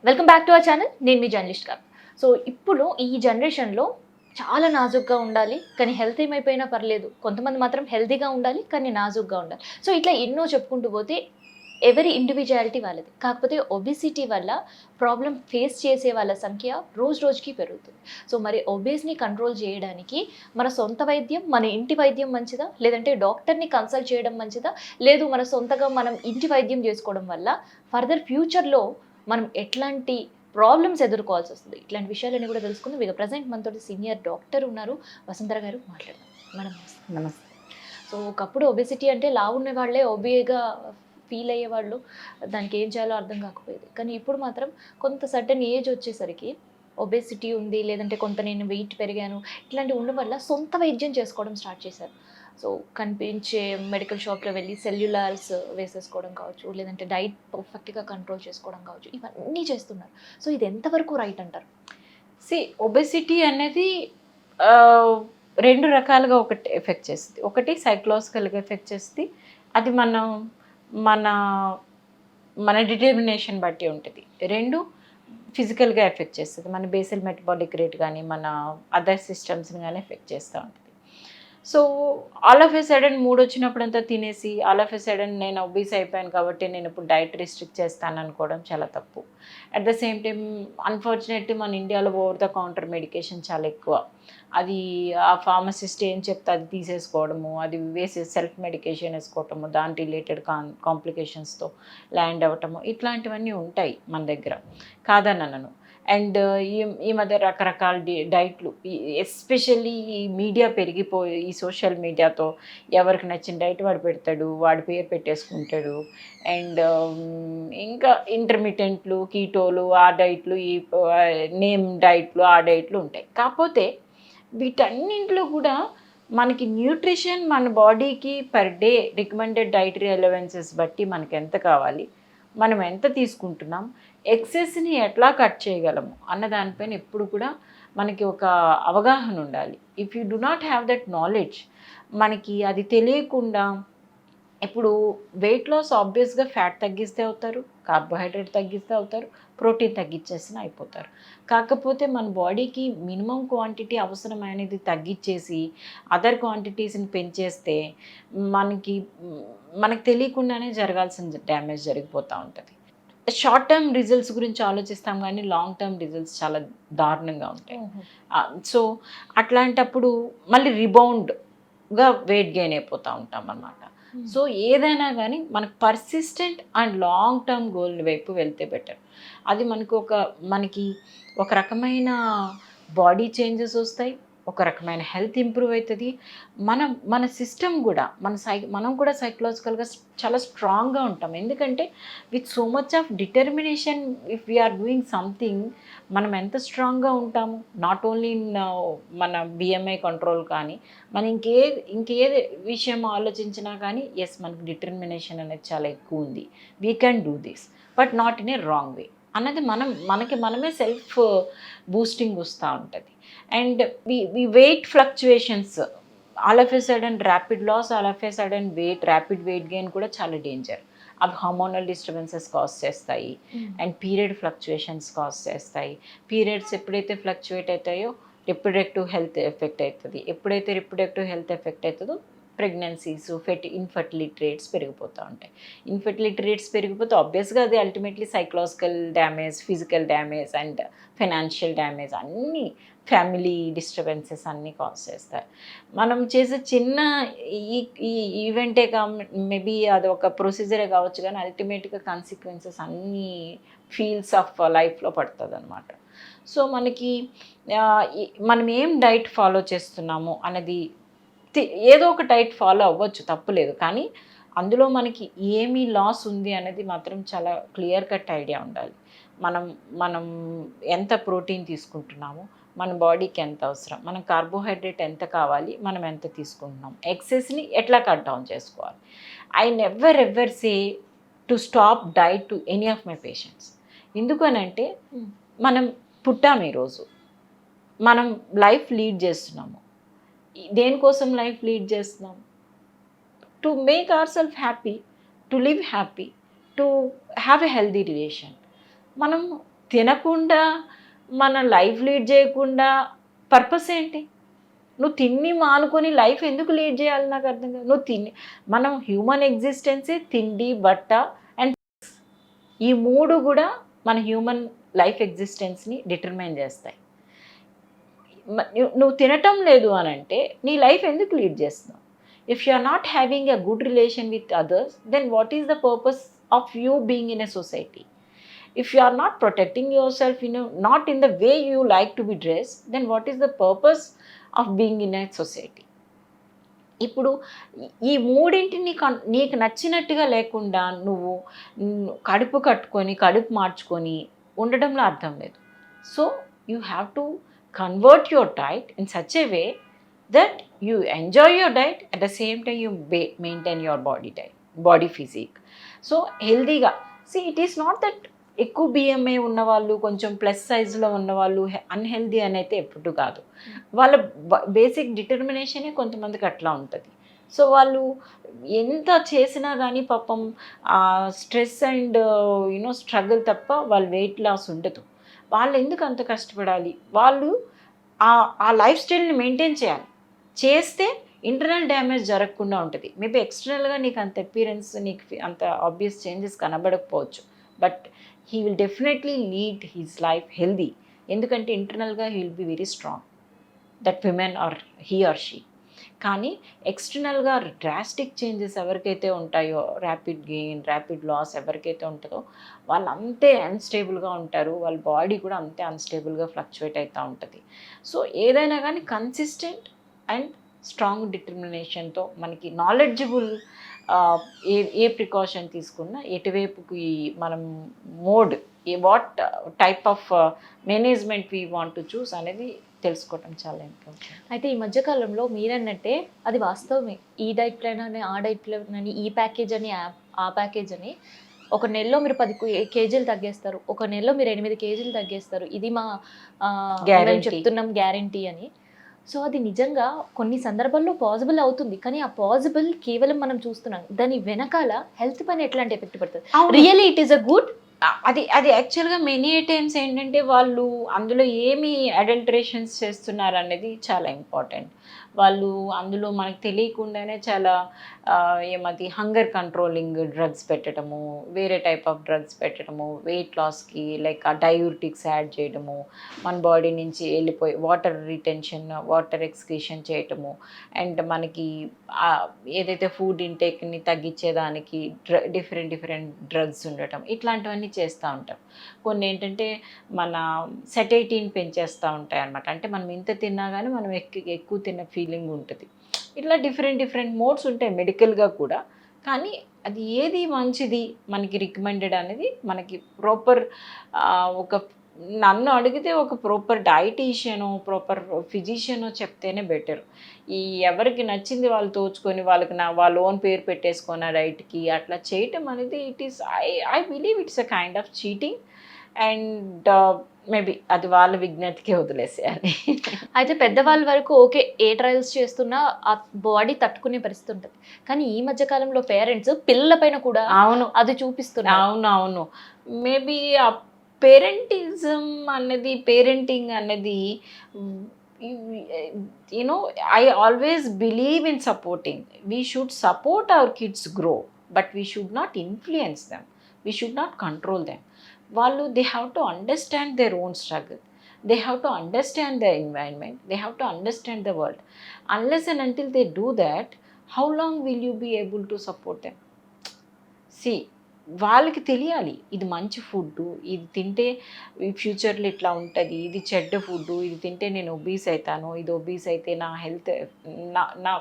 Welcome back to our channel. నేను మీ journalist గారు. So ఇప్పుడు ఈ జనరేషన్లో చాలా నాజుగ్గా ఉండాలి, కానీ హెల్త్ ఏమైపోయినా పర్లేదు. కొంతమంది మాత్రం హెల్తీగా ఉండాలి, కానీ నాజుగ్గా ఉండాలి. సో ఇట్లా ఎన్నో చెప్పుకుంటూ పోతే ఎవరి ఇండివిజువాలిటీ వాళ్ళది. కాకపోతే ఒబిసిటీ వల్ల ప్రాబ్లం ఫేస్ చేసే వాళ్ళ సంఖ్య రోజు రోజుకి పెరుగుతుంది. సో మరి ఒబేస్ని కంట్రోల్ చేయడానికి మన సొంత వైద్యం, మన ఇంటి వైద్యం మంచిదా, లేదంటే డాక్టర్ని కన్సల్ట్ చేయడం మంచిదా, లేదు మన సొంతగా మనం ఇంటి వైద్యం చేసుకోవడం వల్ల ఫర్దర్ ఫ్యూచర్లో మనం ఎట్లాంటి ప్రాబ్లమ్స్ ఎదుర్కోవాల్సి వస్తుంది? ఇట్లాంటి విషయాలన్నీ కూడా తెలుసుకుందాం. ఇక ప్రజెంట్ మనతోటి సీనియర్ డాక్టర్ ఉన్నారు, వసుంధర గారు. మాట్లాడదాం. మేడం నమస్తే. సో ఒకప్పుడు ఒబెసిటీ అంటే లావున్న వాళ్ళే ఒబేగా ఫీల్ అయ్యేవాళ్ళు, దానికి ఏం చేయాలో అర్థం కాకపోయేది. కానీ ఇప్పుడు మాత్రం కొంత సర్టన్ ఏజ్ వచ్చేసరికి ఒబేసిటీ ఉంది, లేదంటే కొంత నేను వెయిట్ పెరిగాను, ఇట్లాంటివి ఉండడం వల్ల సొంత వైద్యం చేసుకోవడం స్టార్ట్ చేశారు. సో కనిపించే మెడికల్ షాప్లో వెళ్ళి సెల్యులార్స్ వేసేసుకోవడం కావచ్చు, లేదంటే డైట్ పర్ఫెక్ట్గా కంట్రోల్ చేసుకోవడం కావచ్చు, ఇవన్నీ చేస్తున్నారు. సో ఇది ఎంతవరకు రైట్ అంటారు? ఒబెసిటీ అనేది ఆ, రెండు రకాలుగా ఒకటి ఎఫెక్ట్ చేస్తుంది. ఒకటి సైకలాజికల్గా ఎఫెక్ట్ చేస్తుంది. అది మన మన డిటర్మినేషన్ బట్టి ఉంటుంది. రెండు ఫిజికల్గా ఎఫెక్ట్ చేస్తుంది. మన బేసల్ మెటబాలిక్ రేట్ కానీ మన అదర్ సిస్టమ్స్ని కానీ ఎఫెక్ట్ చేస్తూ ఉంటుంది. So all of a sudden mood వచ్చినప్పుడంతా తినేసి ఆల్ ఆఫ్ ఎ సడన్ నేను ఒబీస్ అయిపోయాను కాబట్టి నేను ఇప్పుడు డైట్ రిస్ట్రిక్ట్ చేస్తాను అనుకోవడం చాలా తప్పు. At the same time unfortunately మన ఇండియాలో ఓవర్ ద కౌంటర్ మెడికేషన్ చాలా ఎక్కువ. అది ఆ ఫార్మసిస్ట్ ఏం చెప్తే అది తీసేసుకోవడము, అది వేసే సెల్ఫ్ మెడికేషన్ వేసుకోవటము, దాని రిలేటెడ్ కాంప్లికేషన్స్తో ల్యాండ్ అవ్వటము, ఇట్లాంటివన్నీ ఉంటాయి మన దగ్గర, కాదనను. అండ్ ఈ మధ్య రకరకాల డైట్లు, ఎస్పెషల్లీ ఈ మీడియా పెరిగిపోయి ఈ సోషల్ మీడియాతో ఎవరికి నచ్చిన డైట్ వాడు పెడతాడు, వాడి పేరు పెట్టేసుకుంటాడు. అండ్ ఇంకా ఇంటర్మీడియట్లు, కీటోలు, ఆ డైట్లు, ఈ నేమ్ డైట్లు, ఆ డైట్లు ఉంటాయి. కాకపోతే వీటన్నింటిలో కూడా మనకి న్యూట్రిషన్ మన బాడీకి per day recommended dietary allowances బట్టి మనకి ఎంత కావాలి, మనం ఎంత తీసుకుంటున్నాం, ఎక్సెస్ని ఎట్లా కట్ చేయగలము అన్న దానిపైన ఎప్పుడు కూడా మనకి ఒక అవగాహన ఉండాలి. If you do not have that knowledge, మనకి అది తెలియకుండా ఇప్పుడు వెయిట్ లాస్ ఆబ్వియస్గా ఫ్యాట్ తగ్గిస్తే అవుతారు, కార్బోహైడ్రేట్ తగ్గిస్తే అవుతారు, ప్రోటీన్ తగ్గించేసిన అయిపోతారు. కాకపోతే మన బాడీకి మినిమం క్వాంటిటీ అవసరమైనది తగ్గించేసి అదర్ క్వాంటిటీస్ని పెంచేస్తే మనకి మనకు తెలియకుండానే జరగాల్సిన డ్యామేజ్ జరిగిపోతూ ఉంటుంది. షార్ట్ టర్మ్ రిజల్ట్స్ గురించి ఆలోచిస్తాం కానీ లాంగ్ టర్మ్ రిజల్ట్స్ చాలా దారుణంగా ఉంటాయి. సో అట్లాంటప్పుడు మళ్ళీ రిబౌండ్గా వెయిట్ గెయిన్ అయిపోతూ ఉంటాం అన్నమాట. సో ఏదైనా కానీ మనకు persistent and long term goal వైపు వెళ్తే బెటర్. అది మనకి ఒక రకమైన బాడీ చేంజెస్ వస్తాయి, ఒక రకమైన హెల్త్ ఇంప్రూవ్ అవుతుంది. మన సిస్టమ్ కూడా మనం కూడా సైకలాజికల్గా చాలా స్ట్రాంగ్గా ఉంటాం. ఎందుకంటే with so much of determination, if we are doing something, మనం ఎంత స్ట్రాంగ్గా ఉంటాము. నాట్ ఓన్లీ ఇన్ మన బిఎంఐ కంట్రోల్ కానీ మనం ఇంకేది విషయం ఆలోచించినా కానీ ఎస్ మనకి డిటర్మినేషన్ అనేది చాలా ఎక్కువ ఉంది. We can do this but not in a wrong way అన్నది మనమే సెల్ఫ్ బూస్టింగ్ వస్తూ ఉంటుంది. And we weight fluctuations, all of a sudden rapid loss, all of a sudden rapid weight gain కూడా చాలా డేంజర్. అవి హార్మోనల్ డిస్టర్బెన్సెస్ కాజ్ చేస్తాయి and period fluctuations cause చేస్తాయి. Periods ఎప్పుడైతే ఫ్లక్చువేట్ అవుతాయో రిప్రొడక్టివ్ హెల్త్ ఎఫెక్ట్ అవుతుంది. ఎప్పుడైతే రిప్రొడక్టివ్ హెల్త్ ఎఫెక్ట్ అవుతుందో ప్రెగ్నెన్సీస్, ఇన్ఫర్టిలిటీ రేట్స్ పెరిగిపోతూ ఉంటాయి. ఇన్ఫర్టిలిటీ రేట్స్ పెరిగిపోతే ఆబ్వియస్గా అది ultimately psychological damage, physical damage and financial damage, అన్నీ ఫ్యామిలీ డిస్టర్బెన్సెస్ అన్నీ కాజ్ చేస్తారు. మనం చేసే చిన్న ఈ ఈవెంటే మేబీ అది ఒక ప్రొసీజరే కావచ్చు, కానీ అల్టిమేట్గా కాన్సిక్వెన్సెస్ అన్నీ ఫీల్డ్స్ ఆఫ్ లైఫ్లో పడుతుంది అనమాట. సో మనం ఏం డైట్ ఫాలో చేస్తున్నాము అనేది, ఏదో ఒక డైట్ ఫాలో అవ్వచ్చు, తప్పులేదు. కానీ అందులో మనకి ఏమీ లాస్ ఉంది అనేది మాత్రం చాలా క్లియర్ కట్ ఐడియా ఉండాలి. మనం ఎంత ప్రోటీన్ తీసుకుంటున్నాము, మన బాడీకి ఎంత అవసరం, మనం కార్బోహైడ్రేట్ ఎంత కావాలి, మనం ఎంత తీసుకుంటున్నాం, ఎక్సెస్ని ఎట్లా కట్ డౌన్ చేసుకోవాలి. I never ever say to stop diet to any of my patients. ఎందుకనంటే మనం పుట్టాము ఈరోజు, మనం లైఫ్ లీడ్ చేస్తున్నాము. దేనికోసం లైఫ్ లీడ్ చేస్తున్నాం? To make our self happy, to live happy, to have a healthy relation. మనం తినకుండా మన లైఫ్ లీడ్ చేయకుండా పర్పస్ ఏంటి? నువ్వు తిని మానుకొని లైఫ్ ఎందుకు లీడ్ చేయాలి? నాకు అర్థం కాదు. నువ్వు మనం హ్యూమన్ ఎగ్జిస్టెన్సే తిండి, బట్ట అండ్ ఈ 3 కూడా మన హ్యూమన్ లైఫ్ ఎగ్జిస్టెన్స్ని డిటర్మైన్ చేస్తాయి. నువ్వు తినటం లేదు అని అంటే నీ లైఫ్ ఎందుకు లీడ్ చేస్తున్నావు? If you are not having a good relation with others, then what is the purpose of you being in a society? If you are not protecting yourself, not in the way you like to be dressed, then what is the purpose of being in a society? ఇప్పుడు ఈ మూడింటిని నీకు నచ్చినట్టుగా లేకుండా నువ్వు కడుపు కట్టుకొని కడుపు మార్చుకొని ఉండడంలో అర్థం లేదు. So you have to convert your diet in such a way that you enjoy your diet at the same time you maintain your body physique. So హెల్దీగా ఇట్ ఈస్ నాట్ దట్ ఎక్కువ బిఎంఐ ఉన్నవాళ్ళు, కొంచెం plus సైజులో ఉన్నవాళ్ళు unhealthy అని అయితే ఎప్పుడు కాదు. వాళ్ళ బేసిక్ డిటర్మినేషనే కొంతమందికి అట్లా ఉంటుంది. సో వాళ్ళు ఎంత చేసినా కానీ పాపం స్ట్రెస్ అండ్ స్ట్రగుల్ తప్ప వాళ్ళ వెయిట్ లాస్ ఉండదు. వాళ్ళు ఎందుకు అంత కష్టపడాలి? వాళ్ళు ఆ లైఫ్ స్టైల్ని మెయింటైన్ చేయాలి. చేస్తే ఇంటర్నల్ డ్యామేజ్ జరగకుండా ఉంటుంది. మేబీ ఎక్స్టర్నల్గా నీకు అంత అపీరెన్స్, నీకు అంత ఆబ్వియస్ చేంజెస్ కనబడకపోవచ్చు, but he will definitely lead his life healthy. ఎందుకంటే ఇంటర్నల్గా he will be very strong, that women or he or she. కానీ ఎక్స్టర్నల్గా డ్రాస్టిక్ చేంజెస్ ఎవరికైతే ఉంటాయో, ర్యాపిడ్ గెయిన్, ర్యాపిడ్ లాస్ ఎవరికైతే ఉంటుందో వాళ్ళు అంతే అన్స్టేబుల్గా ఉంటారు. వాళ్ళ బాడీ కూడా అంతే అన్స్టేబుల్గా ఫ్లక్చువేట్ అవుతూ ఉంటుంది. సో ఏదైనా కానీ కన్సిస్టెంట్ అండ్ స్ట్రాంగ్ డిటర్మినేషన్తో మనకి నాలెడ్జబుల్ ఏ ప్రికాషన్ తీసుకున్నా ఎటువైపుకి మనం mode what type of management we want to choose అనేది తెలుసుకోవటం చాలా ఇంపార్టెంట్. అయితే ఈ మధ్యకాలంలో మీరన్నట్టే అది వాస్తవమే. ఈ డైట్ ప్లాన్ అని, ఆ డైట్ ప్లాన్ అని, ఈ ప్యాకేజ్ అని, ఆ ప్యాకేజ్ అని, ఒక నెలలో మీరు 10 కేజీలు తగ్గేస్తారు, ఒక నెలలో మీరు 8 కేజీలు తగ్గేస్తారు, ఇది మా మేము చెప్తున్నాం గ్యారంటీ అని. సో అది నిజంగా కొన్ని సందర్భాల్లో పాసిబుల్ అవుతుంది, కానీ ఆ పాసిబుల్ కేవలం మనం చూస్తున్నాం. దాని వెనకాల హెల్త్ పైన ఎట్లాంటి ఎఫెక్ట్ పడుతుంది? Really it is a good. అది యాక్చువల్గా మెనీ టైమ్స్ ఏంటంటే వాళ్ళు అందులో ఏమి అడల్టరేషన్స్ చేస్తున్నారు అనేది చాలా ఇంపార్టెంట్. వాళ్ళు అందులో మనకు తెలియకుండానే చాలా ఏమది హంగర్ కంట్రోలింగ్ డ్రగ్స్ పెట్టడము, వేరే టైప్ ఆఫ్ డ్రగ్స్ పెట్టడము, వెయిట్ లాస్కి లైక్ ఆ డయూరిటిక్స్ యాడ్ చేయడము, మన బాడీ నుంచి వెళ్ళిపోయి వాటర్ రిటెన్షన్, వాటర్ ఎక్స్క్రీషన్ చేయటము, అండ్ మనకి ఏదైతే ఫుడ్ ఇంటేక్ని తగ్గించేదానికి డిఫరెంట్ డ్రగ్స్ ఉండటం, ఇట్లాంటివన్నీ చేస్తూ ఉంటాం. కొన్ని ఏంటంటే మన సెటైటీని పెంచేస్తూ ఉంటాయి అన్నమాట. అంటే మనం ఇంత తిన్నా కానీ మనం ఎక్కువ తిన్న ఫీలింగ్ ఉంటుంది. ఇట్లా డిఫరెంట్ మోడ్స్ ఉంటాయి మెడికల్గా కూడా. కానీ అది ఏది మంచిది మనకి రికమెండెడ్ అనేది మనకి ప్రాపర్ ఒక నన్ను అడిగితే ఒక ప్రాపర్ డైటీషియనో ప్రాపర్ ఫిజిషియనో చెప్తేనే బెటర్. ఈ ఎవరికి నచ్చింది వాళ్ళు తోచుకొని వాళ్ళకి వాళ్ళ ఓన్ పేరు పెట్టేసుకొని ఆ డైట్కి అట్లా చేయటం అనేది it is I believe it's a kind of cheating. And maybe అది వాళ్ళ విజ్ఞతకే వదిలేసేయాలి. అయితే పెద్దవాళ్ళ వరకు ఓకే, ఏ ట్రయల్స్ చేస్తున్నా ఆ బాడీ తట్టుకునే పరిస్థితి ఉంటుంది. కానీ ఈ మధ్య కాలంలో పేరెంట్స్ పిల్లల పైన కూడా అది చూపిస్తున్నారు. అవును మేబీ ఆ పేరెంటింగ్ అన్నది I always believe in supporting. We should support our kids grow, but we should not influence them. We should not control them. They have to understand their own struggle. They have to understand the environment. They have to understand the world. Unless and until they do that, how long will you be able to support them? See, వాళ్ళకి తెలియాలి ఇది మంచి food, ఇది తింటే ఫ్యూచర్లో ఇట్లా ఉంటుంది, ఇది చెడ్డ ఫుడ్, ఇది తింటే నేను ఒబీస్ అవుతాను, ఇది ఒబీస్ అయితే నా హెల్త్ నా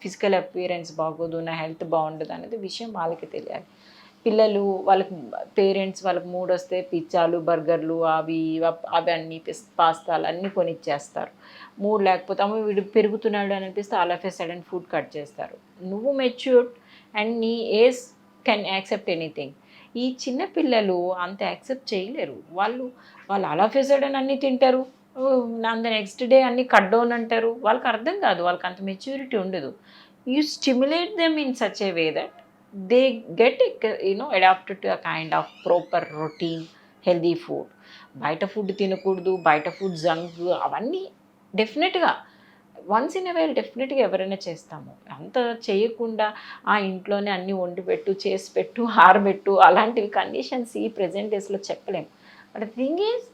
ఫిజికల్ అపియరెన్స్ బాగోదు, నా హెల్త్ బాగుండదు అనేది విషయం వాళ్ళకి తెలియాలి. పిల్లలు పేరెంట్స్ వాళ్ళకి మూడ్ వస్తే పిజ్జాలు, బర్గర్లు, అవి అన్ని పాస్తాలు అన్నీ కొనిచ్చేస్తారు. మూడ్ లేకపోతే వీడు పెరుగుతున్నాడు అని అనిపిస్తే all of a sudden food cut చేస్తారు. నువ్వు మెచ్యూర్డ్ అండ్ నీ ఏజ్ కెన్ యాక్సెప్ట్ ఎనీథింగ్. ఈ చిన్న పిల్లలు అంత యాక్సెప్ట్ చేయలేరు. వాళ్ళు ఆల్ ఆఫ్ ఎ సడన్ అన్నీ తింటారు, ద నెక్స్ట్ డే అన్నీ కట్ డౌన్ అంటారు. వాళ్ళకి అర్థం కాదు, వాళ్ళకి అంత మెచ్యూరిటీ ఉండదు. You stimulate them in such a way that they get adapted to a kind of proper routine healthy food. బయట ఫుడ్ తినకూడదు, బయట ఫుడ్ జంక్ అవన్నీ డెఫినెట్గా వన్స్ ఇన్ వైల్ డెఫినెట్గా ఎవరైనా చేస్తాము. అంత చేయకుండా ఆ ఇంట్లోనే అన్నీ వండి పెట్టు, చేసి పెట్టు, ఆరబెట్టు అలాంటివి కండిషన్స్ ఈ ప్రెజెంట్ డేస్లో చెప్పలేము. బట్ థింగ్ ఈజ్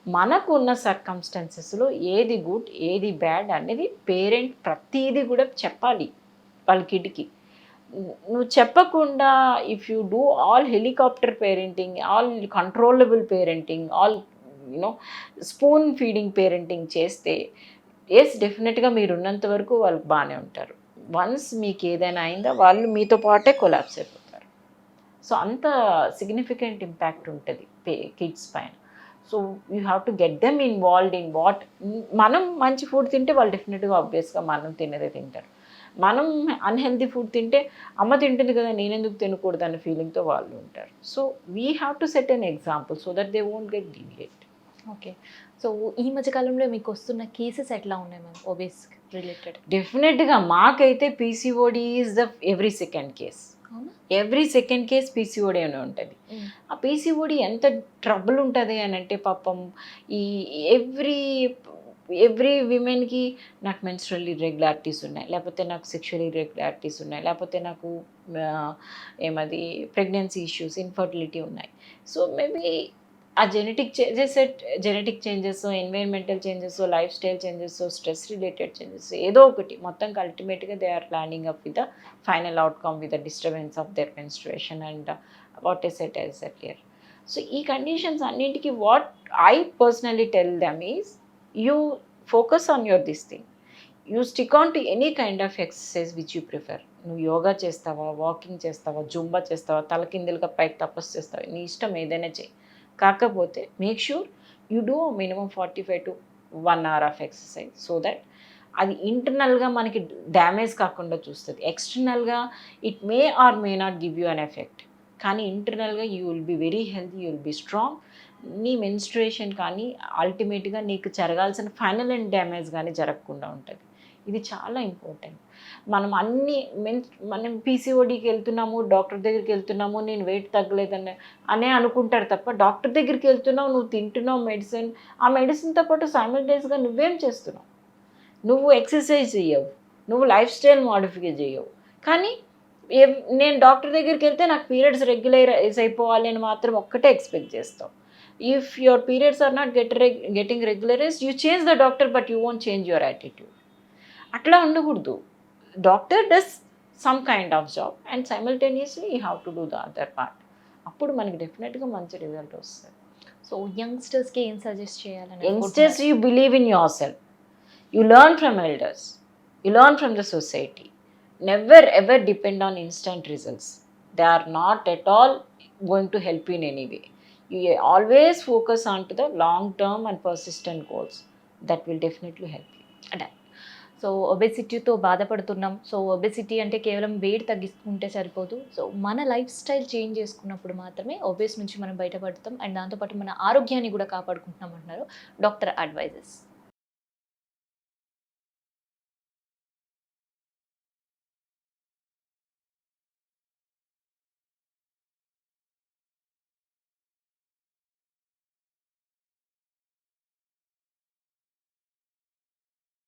మనకు ఉన్న సర్కమ్స్టాన్సెస్లో ఏది గుడ్ ఏది బ్యాడ్ అనేది పేరెంట్ ప్రతిదీ కూడా చెప్పాలి వాళ్ళ కిడ్కి. నువ్వు చెప్పకుండా if you do all helicopter parenting, all controllable parenting, all you know spoon feeding parenting చేస్తే ఎస్ డెఫినెట్గా మీరు ఉన్నంత వరకు వాళ్ళకి బాగానే ఉంటారు. వన్స్ మీకు ఏదైనా అయిందా వాళ్ళు మీతో పాటే కొలాప్స్ అయిపోతారు. సో అంత సిగ్నిఫికెంట్ ఇంపాక్ట్ ఉంటుంది కిడ్స్ పైన. So you have to get them involved in what. మనం మంచి ఫుడ్ తింటే వాళ్ళు డెఫినెట్గా ఆబ్వియస్గా మనం తినేదే తింటారు. మనం అన్హెల్దీ ఫుడ్ తింటే అమ్మ తింటుంది కదా నేనెందుకు తినకూడదు అనే ఫీలింగ్తో వాళ్ళు ఉంటారు. So we have to set an example so that they won't get deviate. Okay. So ఈ మధ్య కాలంలో మీకు వస్తున్న కేసెస్ ఎట్లా ఉన్నాయి మ్యామ్ ఒబేస్ రిలేటెడ్? డెఫినెట్గా మాకైతే PCOD is the every second case. అవునా? ఎవ్రీ సెకండ్ కేస్ పీసీఓడి అని ఉంటుంది. ఆ పీసీఓడి ఎంత ట్రబుల్ ఉంటుంది అని అంటే పాపం ఈ ఎవ్రీ విమెన్కి నాకు మెన్స్ట్రల్ ఇర్రెగ్యులారిటీస్ ఉన్నాయి, లేకపోతే నాకు సెక్షువల్ ఇర్రెగ్యులారిటీస్ ఉన్నాయి, లేకపోతే నాకు ఏమది ప్రెగ్నెన్సీ ఇష్యూస్, ఇన్ఫర్టిలిటీ ఉన్నాయి. సో మేబీ ఆ genetic changes, environmental changes, lifestyle changes, stress related changes ఏదో ఒకటి మొత్తానికి అల్టిమేట్గా they are planning up with the final outcome with the disturbance of their menstruation and what is set as earlier. So ఈ conditions అన్నింటికి what I personally tell them is you focus on your this thing. You stick on to any kind of exercise which you prefer. నువ్వు యోగా చేస్తావా, walking చేస్తావా, Zumba చేస్తావా, తలకిందులుగా పైకి తపస్సు చేస్తావా, నీ ఇష్టం ఏదైనా చేయి. కాకపోతే make sure you do minimum 45 to 1 hour of exercise so that అది ఇంటర్నల్గా మనకి డ్యామేజ్ కాకుండా చూస్తుంది. ఎక్స్టర్నల్గా it may or may not give you an effect, కానీ ఇంటర్నల్గా you will be very healthy, you will be strong. నీ మెన్స్ట్రుయేషన్ కానీ అల్టిమేట్గా నీకు జరగాల్సిన ఫైనల్ అండ్ డ్యామేజ్ కానీ జరగకుండా ఉంటుంది. ఇది చాలా ఇంపార్టెంట్. మనం పీసీఓడికి వెళ్తున్నాము, డాక్టర్ దగ్గరికి వెళ్తున్నాము, నేను వెయిట్ తగ్గలేదని అనే అనుకుంటారు తప్ప డాక్టర్ దగ్గరికి వెళ్తున్నావు, నువ్వు తింటున్నావు మెడిసిన్, ఆ మెడిసిన్తో పాటు సైమల్టేనియస్గా నువ్వేం చేస్తున్నావు? నువ్వు ఎక్సర్సైజ్ చేయవు, నువ్వు లైఫ్ స్టైల్ మాడిఫై చేయవు, కానీ నేను డాక్టర్ దగ్గరికి వెళ్తే నాకు పీరియడ్స్ రెగ్యులరైజ్ అయిపోవాలి అని మాత్రం ఒక్కటే ఎక్స్పెక్ట్ చేస్తావు. If your periods are not getting regularize you change the doctor but you won't change your attitude. అట్లా ఉండకూడదు. Doctor does some kind of job and simultaneously you have to do the other part. అప్పుడు మనకి డెఫినెట్గా మంచి result వస్తుంది. So యంగ్స్టర్స్కి ఏం suggest చేయాలని? Youngsters, you believe in yourself, you learn from elders, you learn from the society. Never ever depend on instant results. They are not at all going to help you in any way. You always focus on to the long term and persistent goals. That will definitely help you. అంటే so ఒబెసిటీతో బాధపడుతున్నాం. So obesity అంటే కేవలం wait తగ్గించుకుంటే సరిపోదు. So మన life style change చేసుకున్నప్పుడు మాత్రమే ఒబేస్ నుంచి మనం బయటపడతాం అండ్ దాంతోపాటు మన ఆరోగ్యాన్ని కూడా కాపాడుకుంటున్నాం అంటున్నారు డాక్టర్ అడ్వైజెస్.